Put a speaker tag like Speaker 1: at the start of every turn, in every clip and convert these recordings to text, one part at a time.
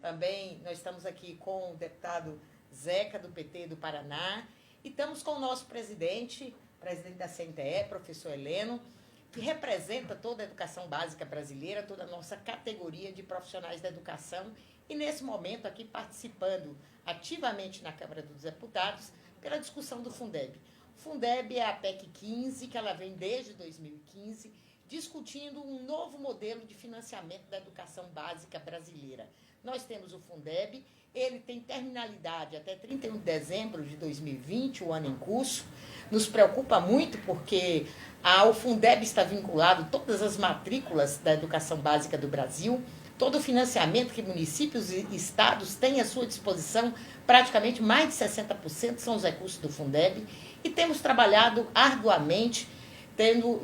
Speaker 1: Também nós estamos aqui com o deputado Zeca, do PT do Paraná, e estamos com o nosso presidente da CNTE, professor Heleno, que representa toda a educação básica brasileira, toda a nossa categoria de profissionais da educação, e nesse momento aqui participando ativamente na Câmara dos Deputados pela discussão do Fundeb. O Fundeb é a PEC 15, que ela vem desde 2015, discutindo um novo modelo de financiamento da educação básica brasileira. Nós temos o Fundeb, ele tem terminalidade até 31 de dezembro de 2020, o ano em curso. Nos preocupa muito porque ao Fundeb está vinculado todas as matrículas da educação básica do Brasil, todo o financiamento que municípios e estados têm à sua disposição, praticamente mais de 60% são os recursos do Fundeb, e temos trabalhado arduamente,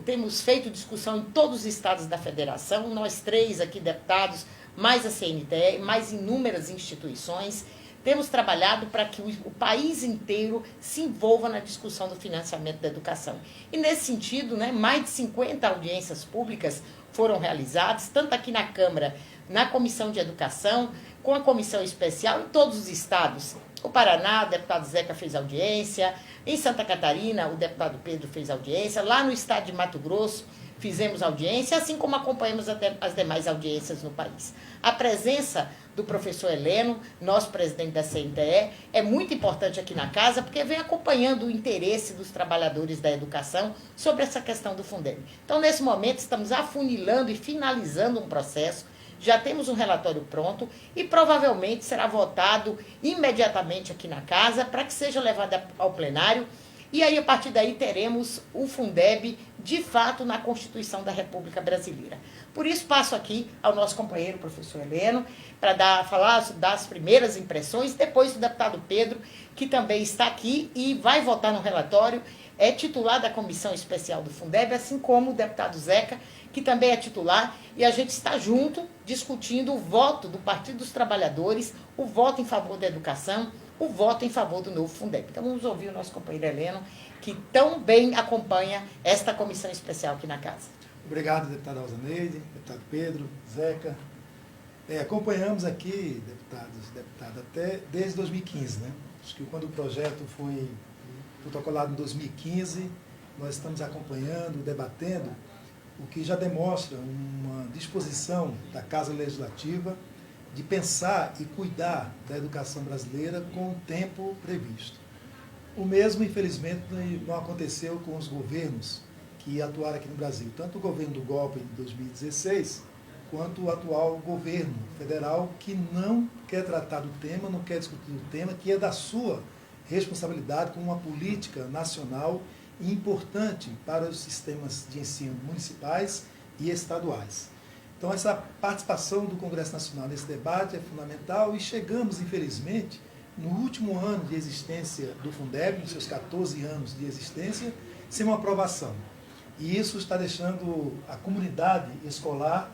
Speaker 1: temos feito discussão em todos os estados da federação, nós três aqui deputados, mais a CNTE, mais inúmeras instituições, temos trabalhado para que o país inteiro se envolva na discussão do financiamento da educação. E nesse sentido, mais de 50 audiências públicas foram realizadas, tanto aqui na Câmara, na Comissão de Educação, com a Comissão Especial em todos os estados. O Paraná, o deputado Zeca fez audiência, em Santa Catarina, o deputado Pedro fez audiência, lá no estado de Mato Grosso, fizemos audiência, assim como acompanhamos até as demais audiências no país. A presença do professor Heleno, nosso presidente da CNTE, é muito importante aqui na casa, porque vem acompanhando o interesse dos trabalhadores da educação sobre essa questão do Fundeb. Então, nesse momento, estamos afunilando e finalizando um processo, já temos um relatório pronto e provavelmente será votado imediatamente aqui na casa para que seja levado ao plenário. E aí, a partir daí, teremos o Fundeb, de fato, na Constituição da República Brasileira. Por isso, passo aqui ao nosso companheiro, professor Heleno, para falar das primeiras impressões, depois o deputado Pedro, que também está aqui e vai votar no relatório, é titular da Comissão Especial do Fundeb, assim como o deputado Zeca, que também é titular, e a gente está junto discutindo o voto do Partido dos Trabalhadores, o voto em favor da educação, o voto em favor do novo Fundeb. Então, vamos ouvir o nosso companheiro Heleno, que tão bem acompanha esta comissão especial aqui na casa.
Speaker 2: Obrigado, deputada Alzaneide, deputado Pedro, Zeca. Acompanhamos aqui, deputada, até desde 2015, né? Acho que quando o projeto foi protocolado em 2015, nós estamos acompanhando, debatendo, o que já demonstra uma disposição da Casa Legislativa de pensar e cuidar da educação brasileira com o tempo previsto. O mesmo, infelizmente, não aconteceu com os governos que atuaram aqui no Brasil, tanto o governo do golpe de 2016, quanto o atual governo federal, que não quer tratar do tema, não quer discutir o tema, que é da sua responsabilidade como uma política nacional e importante para os sistemas de ensino municipais e estaduais. Então, essa participação do Congresso Nacional nesse debate é fundamental e chegamos, infelizmente, no último ano de existência do Fundeb, nos seus 14 anos de existência, sem uma aprovação. E isso está deixando a comunidade escolar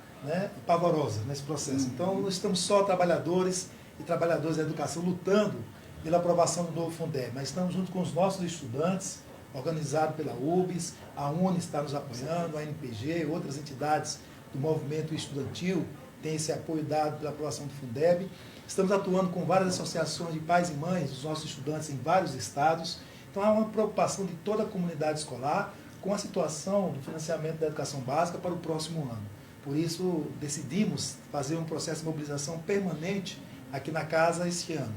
Speaker 2: pavorosa nesse processo. Então, nós estamos só trabalhadores e trabalhadoras da educação lutando pela aprovação do novo Fundeb, mas estamos junto com os nossos estudantes, organizado pela UBS, a UNE está nos apoiando, a NPG, outras entidades do movimento estudantil têm esse apoio dado pela aprovação do Fundeb. Estamos atuando com várias associações de pais e mães dos nossos estudantes em vários estados. Então, há uma preocupação de toda a comunidade escolar com a situação do financiamento da educação básica para o próximo ano. Por isso, decidimos fazer um processo de mobilização permanente aqui na casa este ano.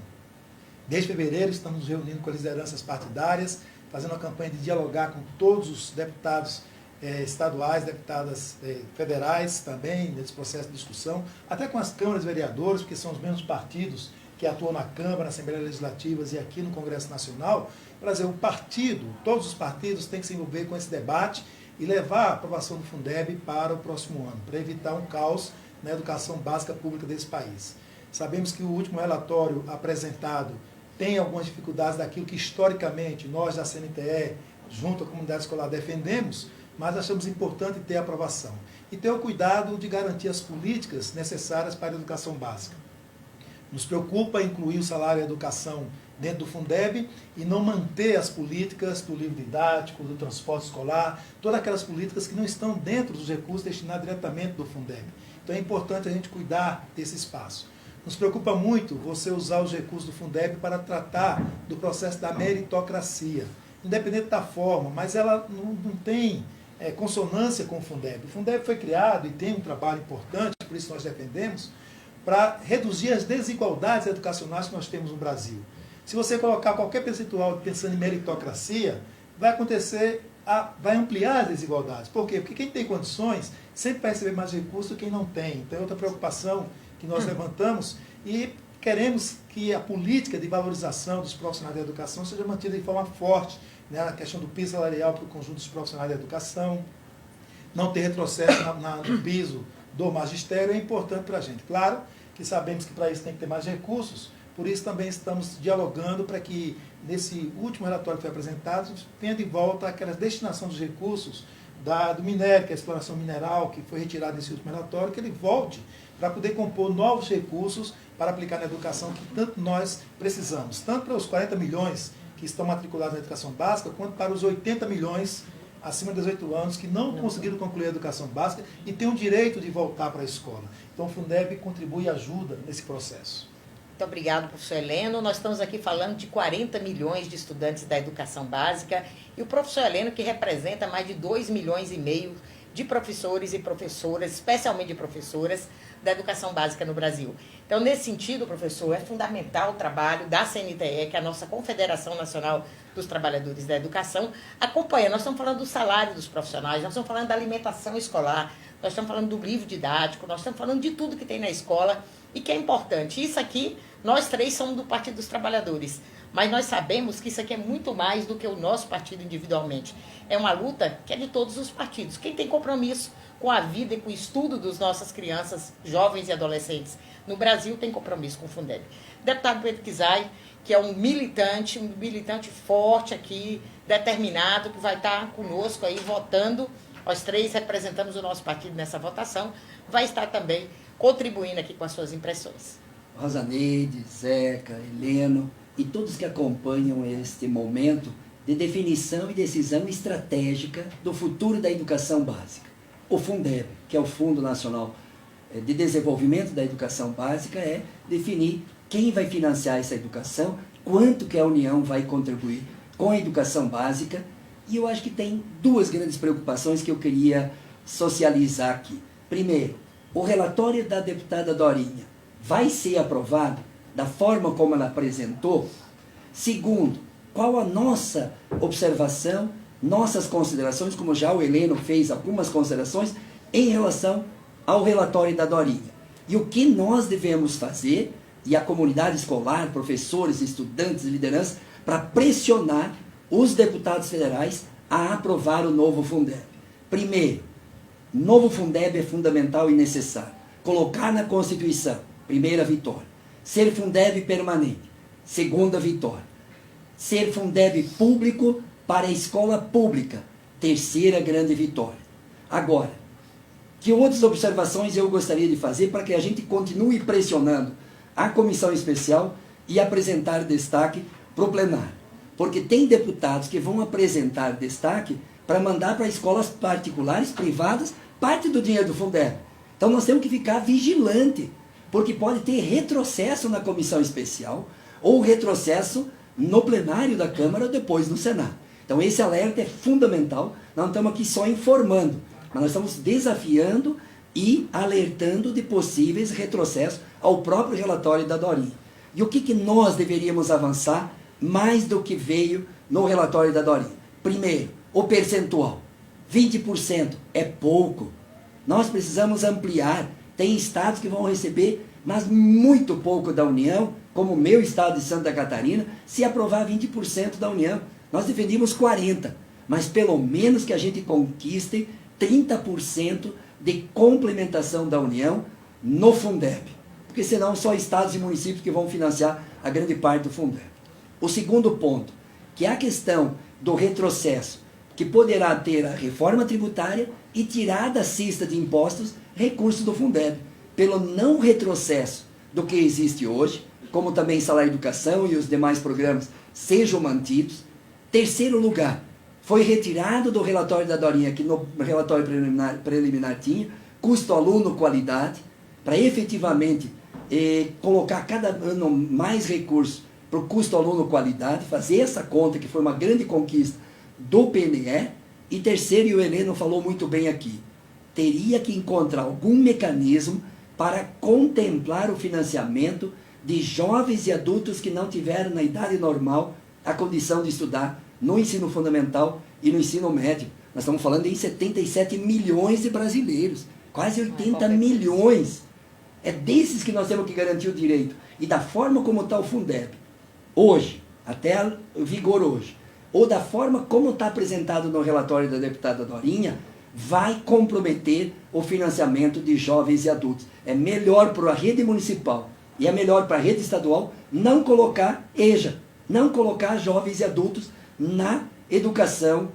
Speaker 2: Desde fevereiro, estamos nos reunindo com as lideranças partidárias, fazendo uma campanha de dialogar com todos os deputados estaduais, deputadas federais também, nesse processo de discussão, até com as câmaras de vereadores, porque são os mesmos partidos que atuam na Câmara, na Assembleia Legislativa e aqui no Congresso Nacional, para dizer, o partido, todos os partidos têm que se envolver com esse debate e levar a aprovação do Fundeb para o próximo ano, para evitar um caos na educação básica pública desse país. Sabemos que o último relatório apresentado tem algumas dificuldades daquilo que historicamente nós da CNTE, junto à comunidade escolar, defendemos, mas achamos importante ter a aprovação. E ter o cuidado de garantir as políticas necessárias para a educação básica. Nos preocupa incluir o salário e a educação dentro do Fundeb e não manter as políticas do livro didático, do transporte escolar, todas aquelas políticas que não estão dentro dos recursos destinados diretamente do Fundeb. Então é importante a gente cuidar desse espaço. nos preocupa muito você usar os recursos do Fundeb para tratar do processo da meritocracia, independente da forma, mas ela não tem consonância com o Fundeb. O Fundeb foi criado e tem um trabalho importante, por isso nós defendemos, para reduzir as desigualdades educacionais que nós temos no Brasil. Se você colocar qualquer percentual pensando em meritocracia, vai ampliar as desigualdades. Por quê? Porque quem tem condições sempre vai receber mais recursos do que quem não tem. Então é outra preocupação que nós levantamos e queremos que a política de valorização dos profissionais da educação seja mantida de forma forte, né? A questão do piso salarial para o conjunto dos profissionais da educação, não ter retrocesso no piso do magistério é importante para a gente. Claro que sabemos que para isso tem que ter mais recursos, por isso também estamos dialogando para que, nesse último relatório que foi apresentado, tenha de volta aquela destinação dos recursos do minério, que é a exploração mineral, que foi retirado nesse último relatório, que ele volte para poder compor novos recursos para aplicar na educação que tanto nós precisamos, tanto para os 40 milhões que estão matriculados na educação básica, quanto para os 80 milhões acima de 18 anos que não conseguiram concluir a educação básica e têm o direito de voltar para a escola. Então o Fundeb contribui e ajuda nesse processo.
Speaker 1: Muito obrigado, professor Heleno. Nós estamos aqui falando de 40 milhões de estudantes da educação básica e o professor Heleno, que representa mais de 2,5 milhões de professores e professoras, especialmente de professoras, da educação básica no Brasil. Então, nesse sentido, professor, é fundamental o trabalho da CNTE, que é a nossa Confederação Nacional dos Trabalhadores da Educação, acompanha. Nós estamos falando do salário dos profissionais, nós estamos falando da alimentação escolar, nós estamos falando do livro didático, nós estamos falando de tudo que tem na escola e que é importante. Isso aqui, nós três somos do Partido dos Trabalhadores, mas nós sabemos que isso aqui é muito mais do que o nosso partido individualmente. É uma luta que é de todos os partidos. Quem tem compromisso com a vida e com o estudo das nossas crianças, jovens e adolescentes no Brasil tem compromisso com o Fundeb. Deputado Pedro Kizai, que é um militante forte aqui, determinado, que vai estar conosco aí votando. Nós três representamos o nosso partido nessa votação, vai estar também contribuindo aqui com as suas impressões.
Speaker 3: Rosaneide, Zeca, Heleno e todos que acompanham este momento de definição e decisão estratégica do futuro da educação básica. O Fundeb, que é o Fundo Nacional de Desenvolvimento da Educação Básica, é definir quem vai financiar essa educação, quanto que a União vai contribuir com a educação básica. E eu acho que tem duas grandes preocupações que eu queria socializar aqui. Primeiro, o relatório da deputada Dorinha vai ser aprovado da forma como ela apresentou? Segundo, qual a nossa observação, nossas considerações, como já o Heleno fez algumas considerações, em relação ao relatório da Dorinha. E o que nós devemos fazer, e a comunidade escolar, professores, estudantes, lideranças, para pressionar os deputados federais a aprovar o novo Fundeb. Primeiro, novo Fundeb é fundamental e necessário. Colocar na Constituição, primeira vitória. Ser Fundeb permanente, segunda vitória. Ser Fundeb público para a escola pública, terceira grande vitória. Agora, que outras observações eu gostaria de fazer para que a gente continue pressionando a comissão especial e apresentar destaque para o plenário? Porque tem deputados que vão apresentar destaque para mandar para escolas particulares, privadas, parte do dinheiro do Fundeb. Então nós temos que ficar vigilante, porque pode ter retrocesso na comissão especial ou retrocesso no plenário da Câmara ou depois no Senado. Então esse alerta é fundamental. Nós não estamos aqui só informando, mas nós estamos desafiando e alertando de possíveis retrocessos ao próprio relatório da Dorinha. E o que nós deveríamos avançar mais do que veio no relatório da Dorinha? Primeiro, o percentual. 20% é pouco. Nós precisamos ampliar. Tem estados que vão receber, mas muito pouco da União, como o meu estado de Santa Catarina, se aprovar 20% da União. Nós defendíamos 40%, mas pelo menos que a gente conquiste 30% de complementação da União no Fundeb. Porque senão só estados e municípios que vão financiar a grande parte do Fundeb. O segundo ponto, que é a questão do retrocesso, que poderá ter a reforma tributária e tirar da cesta de impostos recursos do Fundeb, pelo não retrocesso do que existe hoje, como também Salário Educação e os demais programas sejam mantidos. Terceiro lugar, foi retirado do relatório da Dorinha, que no relatório preliminar tinha, custo aluno, qualidade, para efetivamente colocar cada ano mais recursos para o custo aluno qualidade, fazer essa conta que foi uma grande conquista do PNE. E terceiro, e o Heleno falou muito bem aqui, teria que encontrar algum mecanismo para contemplar o financiamento de jovens e adultos que não tiveram na idade normal a condição de estudar no ensino fundamental e no ensino médio. Nós estamos falando em 77 milhões de brasileiros, quase 80 milhões. É desses que nós temos que garantir o direito. E da forma como está o Fundeb, hoje, até o vigor hoje, ou da forma como está apresentado no relatório da deputada Dorinha, vai comprometer o financiamento de jovens e adultos. É melhor para a rede municipal e é melhor para a rede estadual não colocar EJA, não colocar jovens e adultos na educação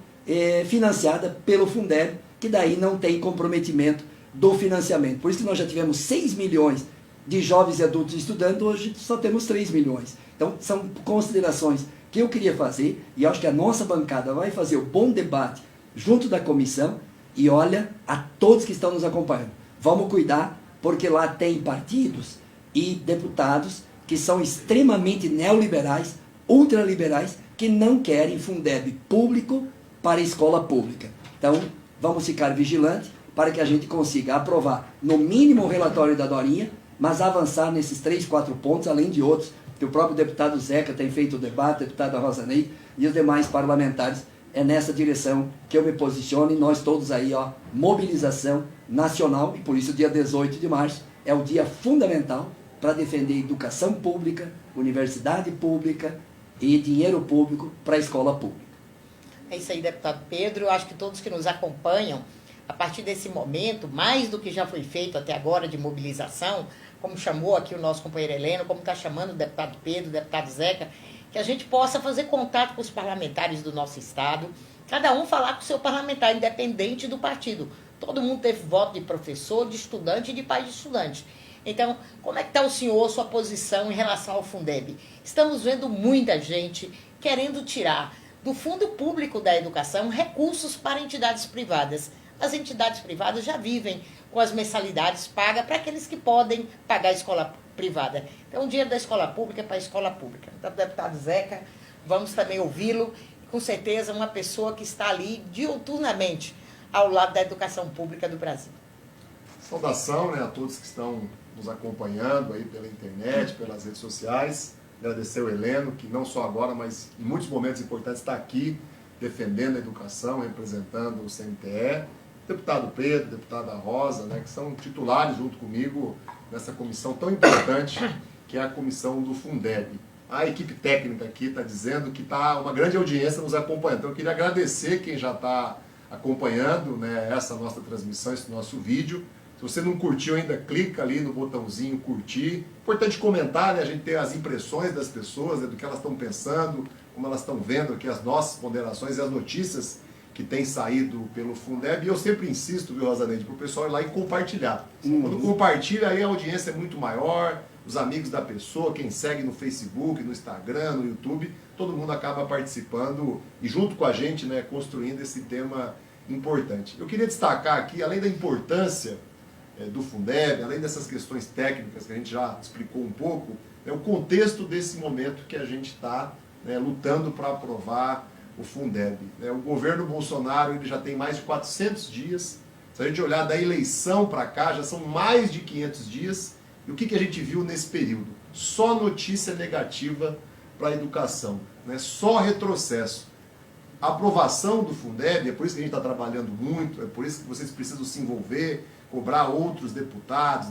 Speaker 3: financiada pelo Fundeb, que daí não tem comprometimento do financiamento. Por isso que nós já tivemos 6 milhões de jovens e adultos estudando, hoje só temos 3 milhões. Então, são considerações que eu queria fazer, e acho que a nossa bancada vai fazer o bom debate junto da comissão, e olha a todos que estão nos acompanhando. Vamos cuidar, porque lá tem partidos e deputados que são extremamente neoliberais, ultraliberais, que não querem Fundeb público para a escola pública. Então, vamos ficar vigilantes para que a gente consiga aprovar, no mínimo, o relatório da Dorinha, mas avançar nesses 3, 4 pontos, além de outros, que o próprio deputado Zeca tem feito o debate, a deputada Rosaneide e os demais parlamentares. É nessa direção que eu me posiciono, e nós todos aí, ó, mobilização nacional, e por isso o dia 18 de março é o dia fundamental para defender educação pública, universidade pública e dinheiro público para a escola pública.
Speaker 1: É isso aí, deputado Pedro. Eu acho que todos que nos acompanham, a partir desse momento, mais do que já foi feito até agora de mobilização, como chamou aqui o nosso companheiro Heleno, como está chamando o deputado Pedro, o deputado Zeca, que a gente possa fazer contato com os parlamentares do nosso estado, cada um falar com o seu parlamentar, independente do partido. Todo mundo teve voto de professor, de estudante e de pai de estudante. Então, como é que está o senhor, sua posição em relação ao Fundeb? Estamos vendo muita gente querendo tirar do fundo público da educação recursos para entidades privadas. As entidades privadas já vivem com as mensalidades pagas para aqueles que podem pagar a escola privada. Então, o dinheiro da escola pública é para a escola pública. Então, deputado Zeca, vamos também ouvi-lo. Com certeza, uma pessoa que está ali diuturnamente ao lado da educação pública do Brasil.
Speaker 4: Saudação, né, a todos que estão nos acompanhando aí pela internet, pelas redes sociais. Agradecer o Heleno, que não só agora, mas em muitos momentos importantes está aqui defendendo a educação, representando o CNTE. Deputado Pedro, deputada Rosa, né, que são titulares junto comigo nessa comissão tão importante, que é a comissão do Fundeb. A equipe técnica aqui está dizendo que está uma grande audiência nos acompanhando. Então, eu queria agradecer quem já está acompanhando, né, essa nossa transmissão, esse nosso vídeo. Se você não curtiu ainda, clica ali no botãozinho curtir. Importante comentar, né, a gente ter as impressões das pessoas, né, do que elas estão pensando, como elas estão vendo aqui as nossas ponderações e as notícias que têm saído pelo Fundeb. E eu sempre insisto, viu, Rosaneide, para o pessoal ir lá e compartilhar. Quando compartilha, aí a audiência é muito maior, os amigos da pessoa, quem segue no Facebook, no Instagram, no YouTube, todo mundo acaba participando e junto com a gente, né, construindo esse tema importante. Eu queria destacar aqui, além da importância do Fundeb, além dessas questões técnicas que a gente já explicou um pouco, é o contexto desse momento que a gente está, né, lutando para aprovar o Fundeb. O governo Bolsonaro ele já tem mais de 400 dias, se a gente olhar da eleição para cá, já são mais de 500 dias, e o que a gente viu nesse período? Só notícia negativa para a educação, né? Só retrocesso. A aprovação do Fundeb, é por isso que a gente está trabalhando muito, é por isso que vocês precisam se envolver, cobrar outros deputados,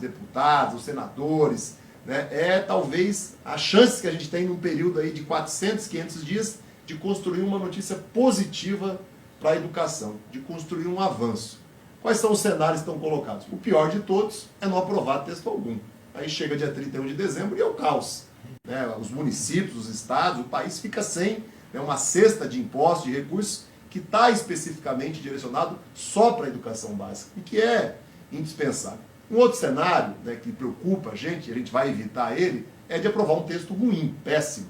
Speaker 4: os senadores, né? É talvez a chance que a gente tem num período aí de 400, 500 dias de construir uma notícia positiva para a educação, de construir um avanço. Quais são os cenários que estão colocados? O pior de todos é não aprovar texto algum. Aí chega dia 31 de dezembro e é o caos. Né? Os municípios, os estados, o país fica sem, né, uma cesta de impostos, de recursos, que está especificamente direcionado só para a educação básica, e que é indispensável. Um outro cenário, né, que preocupa a gente vai evitar ele, é de aprovar um texto ruim, péssimo.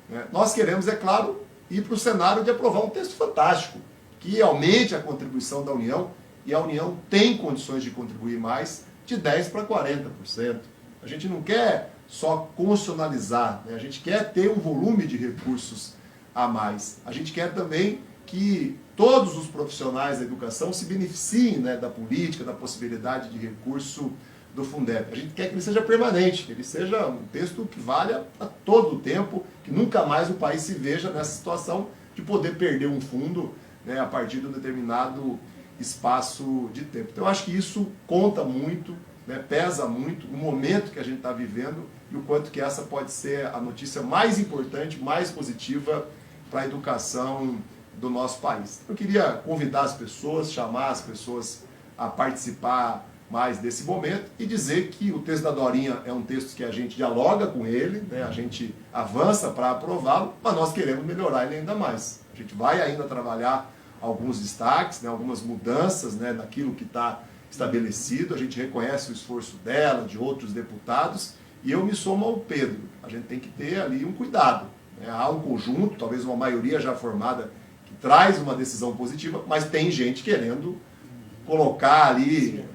Speaker 4: Né? Nós queremos, é claro, ir para o cenário de aprovar um texto fantástico, que aumente a contribuição da União, e a União tem condições de contribuir mais, de 10% para 40%. A gente não quer só constitucionalizar, né? A gente quer ter um volume de recursos a mais. A gente quer também que todos os profissionais da educação se beneficiem, né, da política, da possibilidade de recurso do Fundeb. A gente quer que ele seja permanente, que ele seja um texto que valha a todo o tempo, que nunca mais o país se veja nessa situação de poder perder um fundo, né, a partir de um determinado espaço de tempo. Então, eu acho que isso conta muito, né, pesa muito o momento que a gente está vivendo e o quanto que essa pode ser a notícia mais importante, mais positiva para a educação do nosso país. Eu queria convidar as pessoas, chamar as pessoas a participar mais desse momento e dizer que o texto da Dorinha é um texto que a gente dialoga com ele, né, a gente avança para aprová-lo, mas nós queremos melhorar ele ainda mais. A gente vai ainda trabalhar alguns destaques, né, algumas mudanças, né, naquilo que está estabelecido, a gente reconhece o esforço dela, de outros deputados, e eu me somo ao Pedro. A gente tem que ter ali um cuidado. Né? Há um conjunto, talvez uma maioria já formada, que traz uma decisão positiva, mas tem gente querendo colocar ali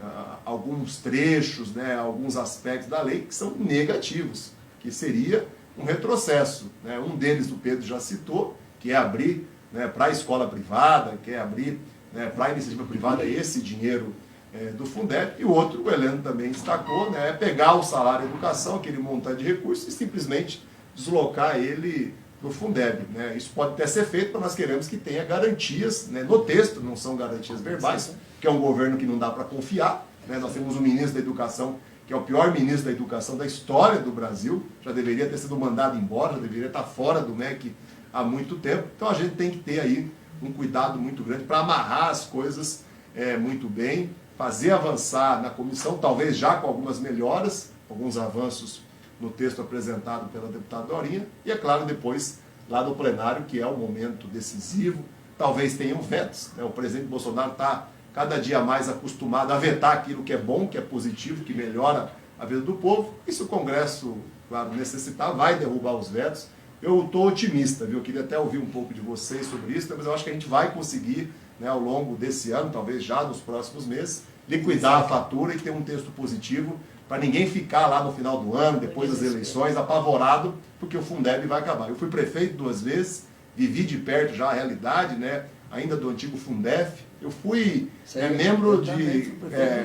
Speaker 4: alguns trechos, né, alguns aspectos da lei que são negativos, que seria um retrocesso. Né? Um deles o Pedro já citou, que é abrir, né, para a escola privada, que é abrir, né, para a iniciativa privada esse dinheiro do Fundeb, e o outro, o Heleno também destacou, né, é pegar o salário educação, aquele montante de recursos, e simplesmente deslocar ele para o Fundeb. Né? Isso pode até ser feito, mas nós queremos que tenha garantias, né, no texto, não são garantias verbais, que é um governo que não dá para confiar. Né? Nós temos um ministro da Educação, que é o pior ministro da Educação da história do Brasil, já deveria ter sido mandado embora, já deveria estar fora do MEC há muito tempo. Então a gente tem que ter aí um cuidado muito grande para amarrar as coisas muito bem, fazer avançar na comissão, talvez já com algumas melhoras, alguns avanços no texto apresentado pela deputada Dorinha, e é claro, depois lá no plenário, que é o momento decisivo, talvez tenham vetos, né? O presidente Bolsonaro está cada dia mais acostumado a vetar aquilo que é bom, que é positivo, que melhora a vida do povo, e se o Congresso, claro, necessitar, vai derrubar os vetos. Eu estou otimista, viu? Eu queria até ouvir um pouco de vocês sobre isso, mas eu acho que a gente vai conseguir, né, ao longo desse ano, talvez já nos próximos meses, liquidar a fatura e ter um texto positivo para ninguém ficar lá no final do ano, depois das eleições, apavorado, porque o Fundeb vai acabar. Eu fui prefeito 2 vezes, vivi de perto já a realidade, né, ainda do antigo Fundef. Eu fui membro de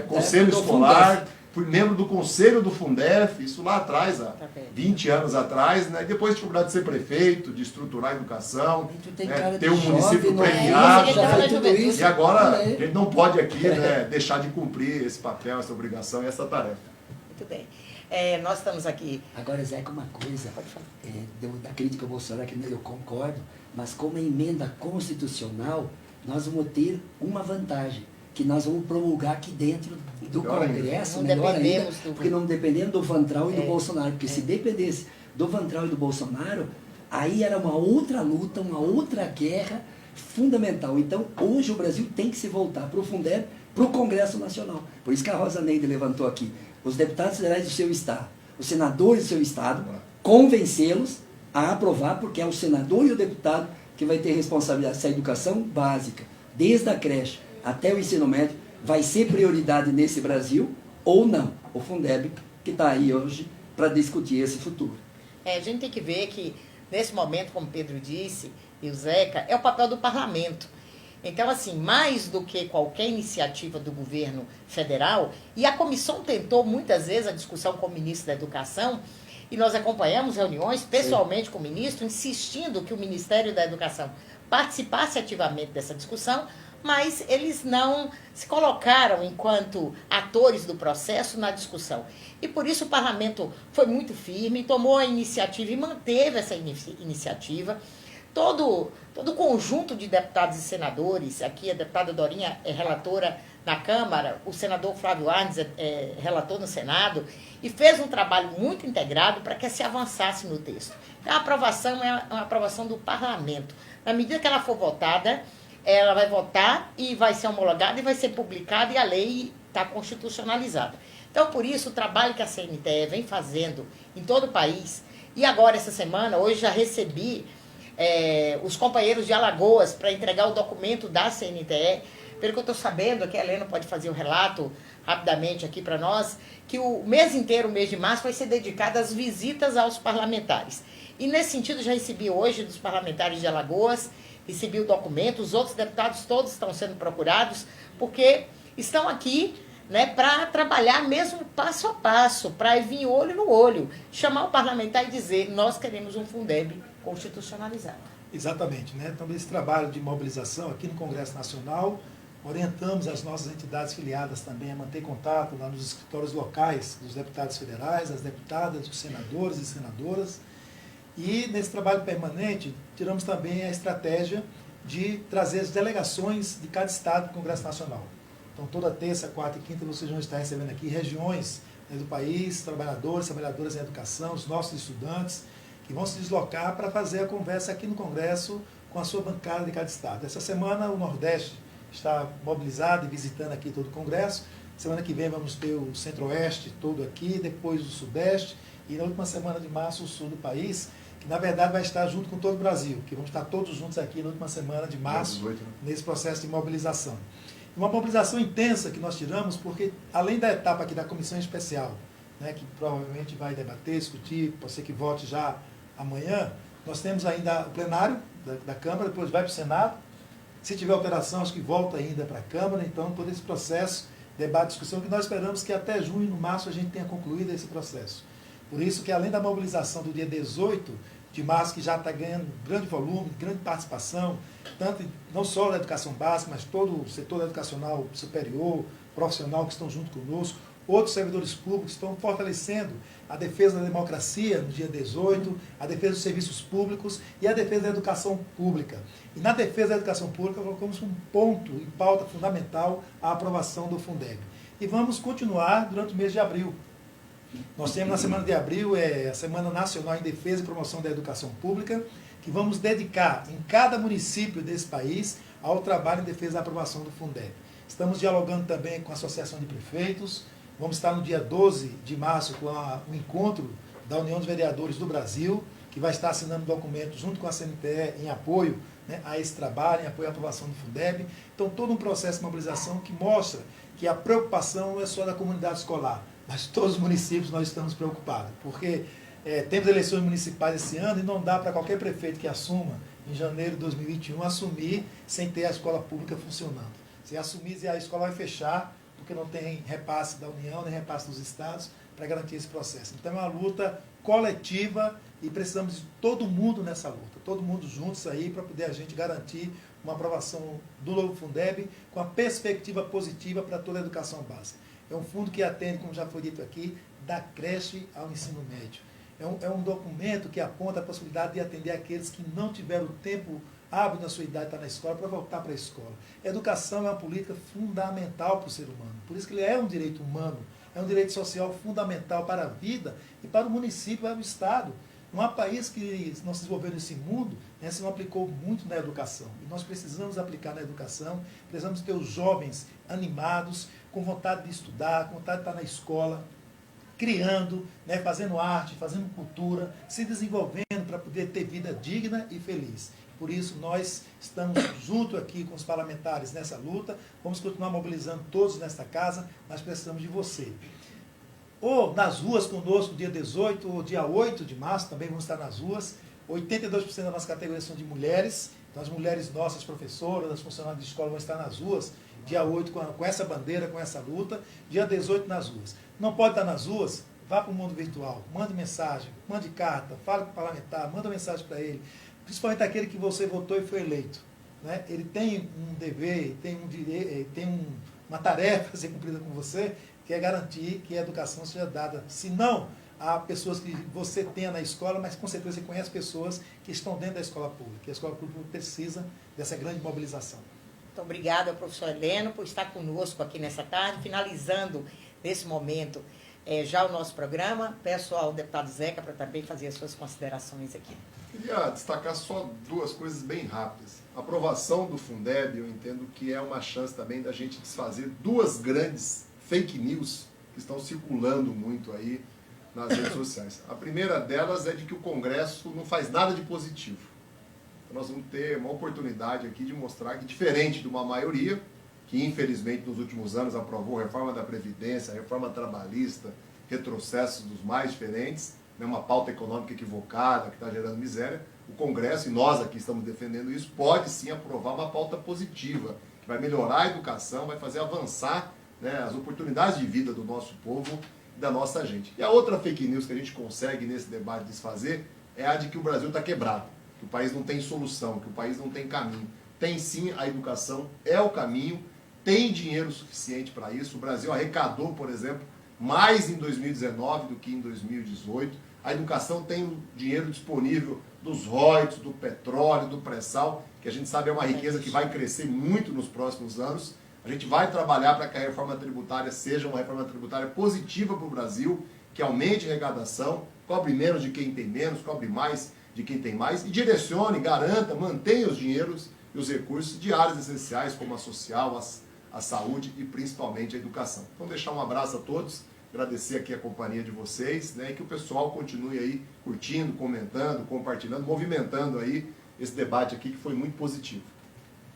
Speaker 4: conselho escolar, fui membro do conselho do Fundef, isso lá atrás, há 20 anos atrás, né? E depois tive a oportunidade de ser prefeito, de estruturar a educação, né? Ter um município premiado. E agora a gente não pode aqui, né, deixar de cumprir esse papel, essa obrigação e essa tarefa.
Speaker 1: Muito bem. Nós estamos aqui...
Speaker 3: Agora, Zeca, uma coisa, da crítica ao Bolsonaro, que eu concordo, mas como emenda constitucional, nós vamos ter uma vantagem, que nós vamos promulgar aqui dentro do Congresso, melhor ainda, porque não dependendo do Vantral e do Bolsonaro, porque se dependesse do Vantral e do Bolsonaro, aí era uma outra luta, uma outra guerra fundamental. Então, hoje o Brasil tem que se voltar para o Fundeb, para o Congresso Nacional. Por isso que a Rosa Neide levantou aqui. Os deputados federais do seu estado, os senadores do seu estado, convencê-los a aprovar, porque é o senador e o deputado que vai ter responsabilidade. Se a educação básica, desde a creche até o ensino médio, vai ser prioridade nesse Brasil ou não. O Fundeb que está aí hoje para discutir esse futuro.
Speaker 1: A gente tem que ver que, nesse momento, como o Pedro disse, e o Zeca, é o papel do parlamento. Então, assim, mais do que qualquer iniciativa do governo federal, e a comissão tentou muitas vezes a discussão com o ministro da Educação, e nós acompanhamos reuniões pessoalmente com o ministro, insistindo que o Ministério da Educação participasse ativamente dessa discussão, mas eles não se colocaram enquanto atores do processo na discussão. E por isso o parlamento foi muito firme, tomou a iniciativa e manteve essa iniciativa. Todo o conjunto de deputados e senadores, aqui a deputada Dorinha é relatora na Câmara, o senador Flávio Arnes é relator no Senado, e fez um trabalho muito integrado para que se avançasse no texto. Então, a aprovação é uma aprovação do parlamento. Na medida que ela for votada, ela vai votar e vai ser homologada e vai ser publicada e a lei está constitucionalizada. Então, por isso, o trabalho que a CNTE vem fazendo em todo o país, e agora, essa semana, hoje já recebi os companheiros de Alagoas para entregar o documento da CNTE. Pelo que eu estou sabendo, aqui a Helena pode fazer o relato rapidamente aqui para nós, que o mês inteiro, o mês de março, vai ser dedicado às visitas aos parlamentares. E nesse sentido, já recebi hoje dos parlamentares de Alagoas, recebi o documento, os outros deputados todos estão sendo procurados, porque estão aqui, né, para trabalhar mesmo passo a passo, para vir olho no olho, chamar o parlamentar e dizer, nós queremos um Fundeb constitucionalizado.
Speaker 2: Exatamente, né? Então, esse trabalho de mobilização aqui no Congresso Nacional, orientamos as nossas entidades filiadas também a manter contato lá nos escritórios locais dos deputados federais, as deputadas, os senadores e senadoras. E nesse trabalho permanente, tiramos também a estratégia de trazer as delegações de cada estado para o Congresso Nacional. Então, toda terça, quarta e quinta, vocês vão estar recebendo aqui regiões, né, do país, trabalhadores, trabalhadoras em educação, os nossos estudantes, que vão se deslocar para fazer a conversa aqui no Congresso com a sua bancada de cada estado. Essa semana, o Nordeste está mobilizado e visitando aqui todo o Congresso. Semana que vem vamos ter o Centro-Oeste todo aqui, depois o Sudeste, e na última semana de março o Sul do país, que na verdade vai estar junto com todo o Brasil, que vamos estar todos juntos aqui na última semana de março, nesse processo de mobilização. Uma mobilização intensa que nós tiramos, porque além da etapa aqui da comissão especial, né, que provavelmente vai debater, discutir, pode ser que vote já amanhã, nós temos ainda o plenário da Câmara, depois vai para o Senado. Se tiver alteração, acho que volta ainda para a Câmara. Então, todo esse processo, debate, discussão, que nós esperamos que até junho, no março, a gente tenha concluído esse processo. Por isso que, além da mobilização do dia 18 de março, que já está ganhando grande volume, grande participação, tanto não só da educação básica, mas todo o setor educacional superior, profissional que estão junto conosco, outros servidores públicos estão fortalecendo a defesa da democracia no dia 18, a defesa dos serviços públicos e a defesa da educação pública. E na defesa da educação pública, colocamos um ponto em pauta fundamental a aprovação do Fundeb. E vamos continuar durante o mês de abril. Nós temos na semana de abril a Semana Nacional em Defesa e Promoção da Educação Pública, que vamos dedicar em cada município desse país ao trabalho em defesa da aprovação do Fundeb. Estamos dialogando também com a Associação de Prefeitos. Vamos estar no dia 12 de março com o encontro da União dos Vereadores do Brasil, que vai estar assinando documentos junto com a CNTE em apoio, né, a esse trabalho, em apoio à aprovação do Fundeb. Então, todo um processo de mobilização que mostra que a preocupação não é só da comunidade escolar, mas todos os municípios nós estamos preocupados, porque temos eleições municipais esse ano e não dá para qualquer prefeito que assuma, em janeiro de 2021, assumir sem ter a escola pública funcionando. Se assumir, a escola vai fechar, porque não tem repasse da União, nem repasse dos estados para garantir esse processo. Então é uma luta coletiva e precisamos de todo mundo nessa luta, todo mundo juntos aí para poder a gente garantir uma aprovação do novo Fundeb com a perspectiva positiva para toda a educação básica. É um fundo que atende, como já foi dito aqui, da creche ao ensino médio. É um documento que aponta a possibilidade de atender aqueles que não tiveram tempo hábil na sua idade de estar na escola para voltar para a escola. A educação é uma política fundamental para o ser humano. Por isso que ele é um direito humano, é um direito social fundamental para a vida e para o município, para o Estado. Não há país que não se desenvolveu nesse mundo, né, se não aplicou muito na educação. E nós precisamos aplicar na educação, precisamos ter os jovens animados, com vontade de estudar, com vontade de estar na escola, criando, né, fazendo arte, fazendo cultura, se desenvolvendo para poder ter vida digna e feliz. Por isso, nós estamos junto aqui com os parlamentares nessa luta, vamos continuar mobilizando todos nesta casa, mas precisamos de você. Ou nas ruas conosco, dia 18 ou dia 8 de março, também vamos estar nas ruas. 82% da nossa categoria são de mulheres, então as mulheres nossas, professoras, as funcionárias de escola vão estar nas ruas, dia 8 com essa bandeira, com essa luta, dia 18 nas ruas. Não pode estar nas ruas? Vá para o mundo virtual, mande mensagem, mande carta, fale com o parlamentar, manda mensagem para ele, principalmente aquele que você votou e foi eleito. Né? Ele tem um dever, tem um direito, tem uma tarefa a ser cumprida com você, que é garantir que a educação seja dada, se não a pessoas que você tenha na escola, mas com certeza você conhece pessoas que estão dentro da escola pública. E a escola pública precisa dessa grande mobilização.
Speaker 1: Muito obrigada, professor Heleno, por estar conosco aqui nessa tarde, finalizando nesse momento já o nosso programa. Peço ao deputado Zeca para também fazer as suas considerações aqui.
Speaker 4: Queria destacar só duas coisas bem rápidas. A aprovação do Fundeb, eu entendo que é uma chance também da gente desfazer duas grandes fake news que estão circulando muito aí nas redes sociais. A primeira delas é de que o Congresso não faz nada de positivo. Então nós vamos ter uma oportunidade aqui de mostrar que, diferente de uma maioria, que infelizmente nos últimos anos aprovou a reforma da Previdência, a reforma trabalhista, retrocessos dos mais diferentes, né, uma pauta econômica equivocada que está gerando miséria. O Congresso, e nós aqui estamos defendendo isso, pode sim aprovar uma pauta positiva, que vai melhorar a educação, vai fazer avançar, né, as oportunidades de vida do nosso povo e da nossa gente. E a outra fake news que a gente consegue nesse debate desfazer é a de que o Brasil está quebrado, que o país não tem solução, que o país não tem caminho. Tem sim, a educação é o caminho, tem dinheiro suficiente para isso. O Brasil arrecadou, por exemplo, mais em 2019 do que em 2018. A educação tem um dinheiro disponível dos royalties, do petróleo, do pré-sal, que a gente sabe é uma riqueza que vai crescer muito nos próximos anos. A gente vai trabalhar para que a reforma tributária seja uma reforma tributária positiva para o Brasil, que aumente a arrecadação, cobre menos de quem tem menos, cobre mais de quem tem mais, e direcione, garanta, mantenha os dinheiros e os recursos de áreas essenciais, como a social, a saúde e principalmente a educação. Então, deixar um abraço a todos, agradecer aqui a companhia de vocês, né, e que o pessoal continue aí curtindo, comentando, compartilhando, movimentando aí esse debate aqui que foi muito positivo.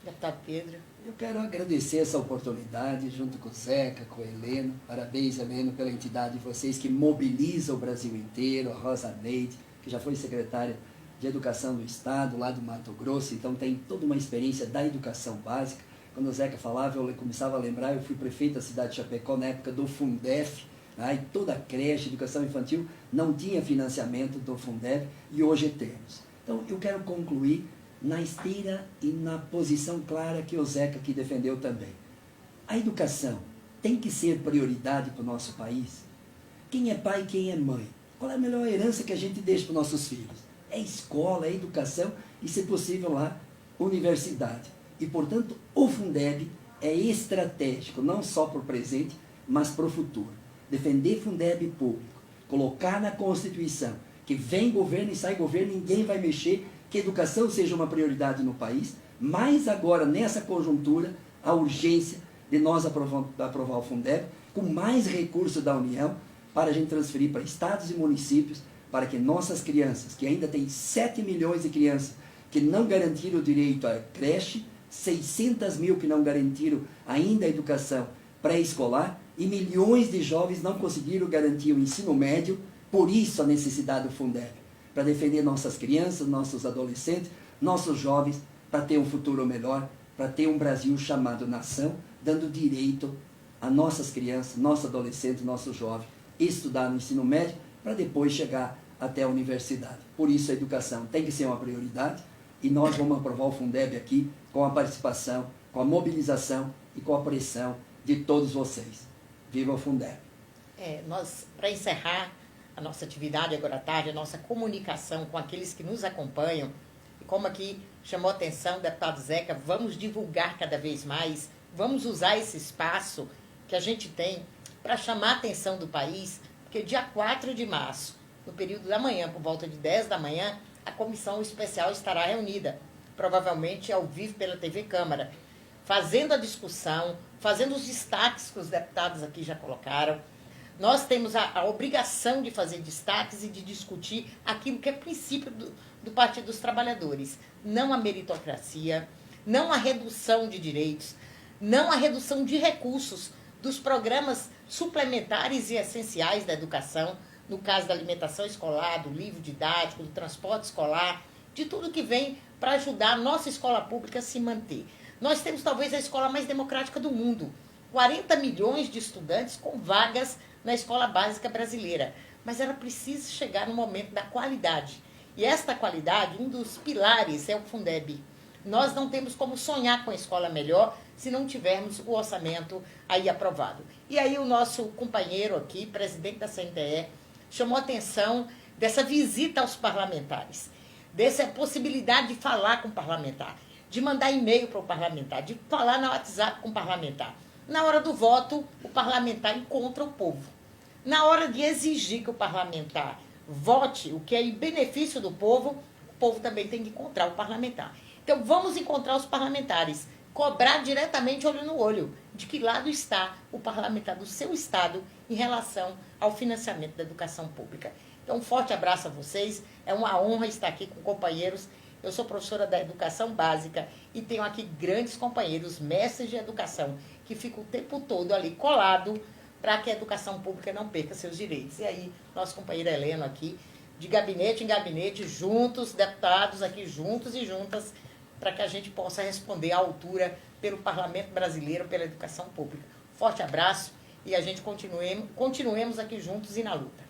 Speaker 1: Deputado Pedro.
Speaker 3: Eu quero agradecer essa oportunidade, junto com o Zeca, com o Heleno. Parabéns, Heleno, pela entidade de vocês que mobiliza o Brasil inteiro, a Rosa Neide, que já foi secretária de Educação do Estado, lá do Mato Grosso, então tem toda uma experiência da educação básica. Quando o Zeca falava, eu começava a lembrar, eu fui prefeito da cidade de Chapecó na época do Fundef, né, e toda a creche, educação infantil, não tinha financiamento do Fundef, e hoje temos. Então, eu quero concluir na esteira e na posição clara que o Zeca aqui defendeu também. A educação tem que ser prioridade para o nosso país. Quem é pai e quem é mãe? Qual é a melhor herança que a gente deixa para os nossos filhos? É escola, é educação e, se possível, lá, universidade. E, portanto, o Fundeb é estratégico, não só para o presente, mas para o futuro. Defender Fundeb público, colocar na Constituição que vem governo e sai governo, ninguém vai mexer, que a educação seja uma prioridade no país, mas agora, nessa conjuntura, a urgência de nós aprovar o Fundeb, com mais recursos da União, para a gente transferir para estados e municípios, para que nossas crianças, que ainda tem 7 milhões de crianças que não garantiram o direito à creche, 600 mil que não garantiram ainda a educação pré-escolar, e milhões de jovens não conseguiram garantir o ensino médio, por isso a necessidade do Fundeb, para defender nossas crianças, nossos adolescentes, nossos jovens, para ter um futuro melhor, para ter um Brasil chamado nação, dando direito a nossas crianças, nossos adolescentes, nossos jovens, estudar no ensino médio, para depois chegar até a universidade. Por isso a educação tem que ser uma prioridade, e nós vamos aprovar o Fundeb aqui com a participação, com a mobilização e com a pressão de todos vocês. Viva o Fundeb!
Speaker 1: Nós, para encerrar a nossa atividade agora à tarde, a nossa comunicação com aqueles que nos acompanham, e como aqui chamou a atenção o deputado Zeca, vamos divulgar cada vez mais, vamos usar esse espaço que a gente tem para chamar a atenção do país, porque dia 4 de março, no período da manhã, por volta de 10 da manhã, a comissão especial estará reunida, provavelmente ao vivo pela TV Câmara, fazendo a discussão, fazendo os destaques que os deputados aqui já colocaram. Nós temos a obrigação de fazer destaques e de discutir aquilo que é princípio do Partido dos Trabalhadores. Não a meritocracia, não a redução de direitos, não a redução de recursos dos programas suplementares e essenciais da educação, no caso da alimentação escolar, do livro didático, do transporte escolar, de tudo que vem para ajudar a nossa escola pública a se manter. Nós temos talvez a escola mais democrática do mundo, 40 milhões de estudantes com vagas na escola básica brasileira, mas ela precisa chegar no momento da qualidade. E esta qualidade, um dos pilares é o Fundeb. Nós não temos como sonhar com a escola melhor se não tivermos o orçamento aí aprovado. E aí o nosso companheiro aqui, presidente da CNTE, chamou a atenção dessa visita aos parlamentares, dessa possibilidade de falar com o parlamentar, de mandar e-mail para o parlamentar, de falar no WhatsApp com o parlamentar. Na hora do voto, o parlamentar encontra o povo. Na hora de exigir que o parlamentar vote o que é em benefício do povo, o povo também tem que encontrar o parlamentar. Então, vamos encontrar os parlamentares, cobrar diretamente olho no olho de que lado está o parlamentar do seu estado em relação ao financiamento da educação pública. Então, um forte abraço a vocês. É uma honra estar aqui com companheiros. Eu sou professora da educação básica e tenho aqui grandes companheiros, mestres de educação, que ficam o tempo todo ali colado para que a educação pública não perca seus direitos. E aí, nosso companheiro Heleno aqui, de gabinete em gabinete, juntos, deputados aqui juntos e juntas, para que a gente possa responder à altura pelo Parlamento Brasileiro, pela educação pública. Forte abraço e a gente continuemos aqui juntos e na luta.